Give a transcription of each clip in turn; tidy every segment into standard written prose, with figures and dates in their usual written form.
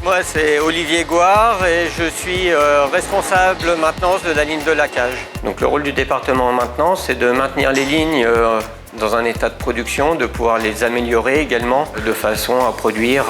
Moi, c'est Olivier Gouard et je suis responsable maintenance de la ligne de laquage. Donc le rôle du département maintenance, c'est de maintenir les lignes dans un état de production, de pouvoir les améliorer également, de façon à produire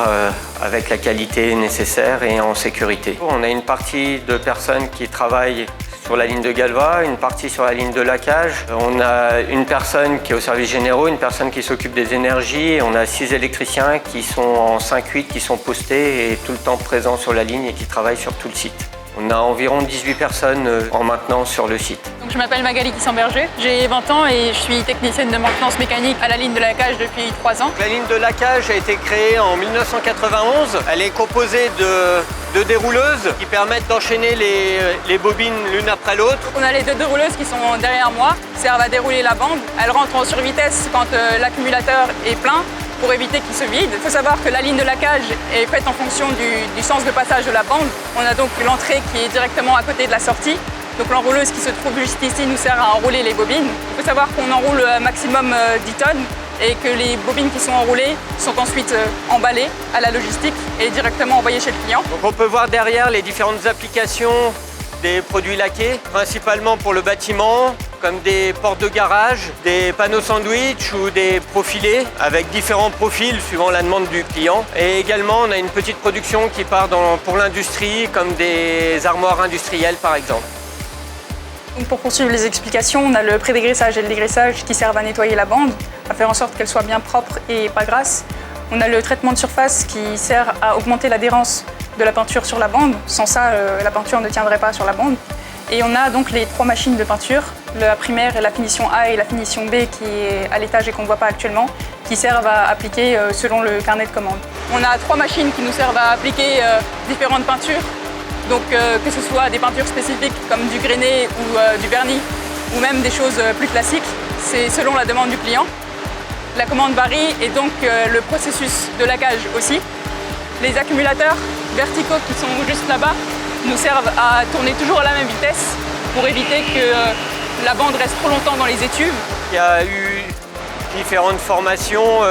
avec la qualité nécessaire et en sécurité. On a une partie de personnes qui travaillent sur la ligne de Galva, une partie sur la ligne de laquage. On a une personne qui est au service généraux, une personne qui s'occupe des énergies. Et on a 6 électriciens qui sont en 5-8 qui sont postés et tout le temps présents sur la ligne et qui travaillent sur tout le site. On a environ 18 personnes en maintenance sur le site. Donc, je m'appelle Magali Kissamberger, j'ai 20 ans et je suis technicienne de maintenance mécanique à la ligne de laquage depuis 3 ans. La ligne de laquage a été créée en 1991. Elle est composée de dérouleuses qui permettent d'enchaîner les bobines l'une après l'autre. On a les deux dérouleuses qui sont derrière moi, servent à dérouler la bande. Elles rentrent en survitesse quand l'accumulateur est plein, pour éviter qu'il se vide. Il faut savoir que la ligne de laquage est faite en fonction du sens de passage de la bande. On a donc l'entrée qui est directement à côté de la sortie. Donc l'enrouleuse qui se trouve juste ici nous sert à enrouler les bobines. Il faut savoir qu'on enroule maximum 10 tonnes et que les bobines qui sont enroulées sont ensuite emballées à la logistique et directement envoyées chez le client. Donc on peut voir derrière les différentes applications des produits laqués, principalement pour le bâtiment, comme des portes de garage, des panneaux sandwich ou des profilés avec différents profils suivant la demande du client. Et également, on a une petite production qui part pour l'industrie, comme des armoires industrielles par exemple. Donc pour poursuivre les explications, on a le pré-dégraissage et le dégraissage qui servent à nettoyer la bande, à faire en sorte qu'elle soit bien propre et pas grasse. On a le traitement de surface qui sert à augmenter l'adhérence de la peinture sur la bande. Sans ça, la peinture ne tiendrait pas sur la bande. Et on a donc les 3 machines de peinture, la primaire et la finition A et la finition B qui est à l'étage et qu'on ne voit pas actuellement, qui servent à appliquer selon le carnet de commande. On a 3 machines qui nous servent à appliquer différentes peintures, donc que ce soit des peintures spécifiques comme du grainé ou du vernis, ou même des choses plus classiques, c'est selon la demande du client. La commande varie et donc le processus de laquage aussi. Les accumulateurs verticaux qui sont juste là-bas nous servent à tourner toujours à la même vitesse pour éviter que la bande reste trop longtemps dans les étuves. Il y a eu différentes formations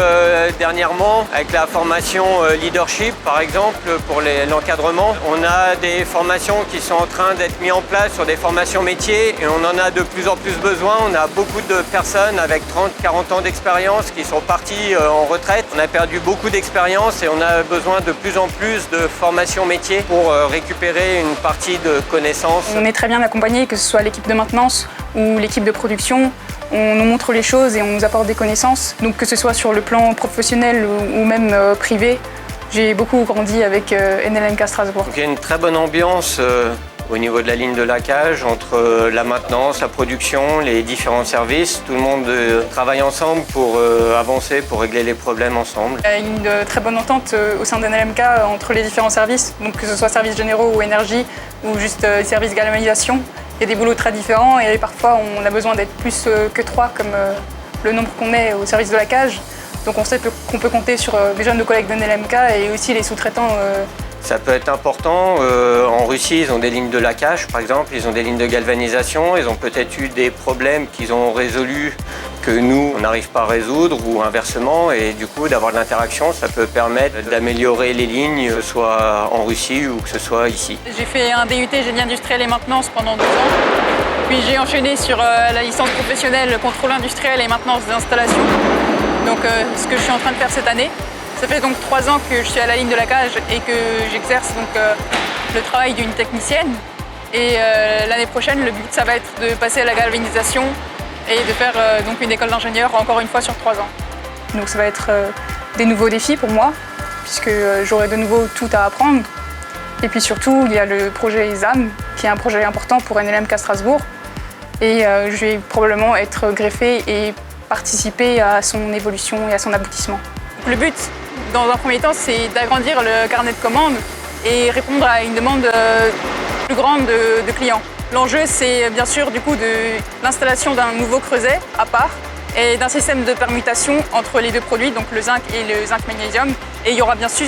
dernièrement, avec la formation leadership par exemple pour l'encadrement. On a des formations qui sont en train d'être mises en place sur des formations métiers et on en a de plus en plus besoin. On a beaucoup de personnes avec 30-40 ans d'expérience qui sont parties en retraite. On a perdu beaucoup d'expérience et on a besoin de plus en plus de formations métiers pour récupérer une partie de connaissances. On est très bien accompagné, que ce soit l'équipe de maintenance ou l'équipe de production. On nous montre les choses et on nous apporte des connaissances. Donc que ce soit sur le plan professionnel ou même privé, j'ai beaucoup grandi avec NLMK Strasbourg. Donc, il y a une très bonne ambiance au niveau de la ligne de laquage entre la maintenance, la production, les différents services. Tout le monde travaille ensemble pour avancer, pour régler les problèmes ensemble. Il y a une très bonne entente au sein de NLMK entre les différents services, donc que ce soit services généraux ou énergie ou juste services galvanisation. Il y a des boulots très différents et parfois on a besoin d'être plus que 3 comme le nombre qu'on est au service de laquage. Donc on sait qu'on peut compter sur des jeunes collègues de NLMK et aussi les sous-traitants. Ça peut être important. En Russie, ils ont des lignes de laquage, par exemple. Ils ont des lignes de galvanisation. Ils ont peut-être eu des problèmes qu'ils ont résolus que nous, on n'arrive pas à résoudre ou inversement. Et du coup, d'avoir de l'interaction, ça peut permettre d'améliorer les lignes, que ce soit en Russie ou que ce soit ici. J'ai fait un DUT génie industriel et maintenance pendant 2 ans. Puis j'ai enchaîné sur la licence professionnelle contrôle industriel et maintenance d'installation. Donc ce que je suis en train de faire cette année. Ça fait donc 3 ans que je suis à la ligne de laquage et que j'exerce donc le travail d'une technicienne. Et l'année prochaine, le but, ça va être de passer à la galvanisation et de faire donc une école d'ingénieur encore une fois sur 3 ans. Donc ça va être des nouveaux défis pour moi, puisque j'aurai de nouveau tout à apprendre. Et puis surtout, il y a le projet ZAM, qui est un projet important pour NLMK Strasbourg. Et je vais probablement être greffée et participer à son évolution et à son aboutissement. Donc, le but, dans un premier temps, c'est d'agrandir le carnet de commandes et répondre à une demande plus grande de clients. L'enjeu, c'est bien sûr du coup de l'installation d'un nouveau creuset à part et d'un système de permutation entre les deux produits, donc le zinc et le zinc magnésium. Et il y aura bien sûr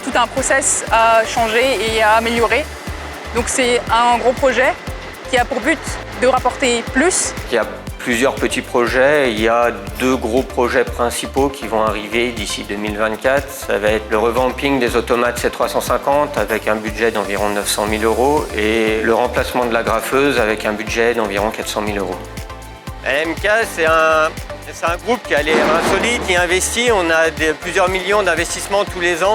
tout un process à changer et à améliorer. Donc c'est un gros projet qui a pour but de rapporter plus. Il y a plusieurs petits projets. Il y a 2 gros projets principaux qui vont arriver d'ici 2024. Ça va être le revamping des automates C350 avec un budget d'environ 900 000 € et le remplacement de la graffeuse avec un budget d'environ 400 000 €. LMK, c'est un groupe qui a l'air insolite, qui investit. On a plusieurs millions d'investissements tous les ans.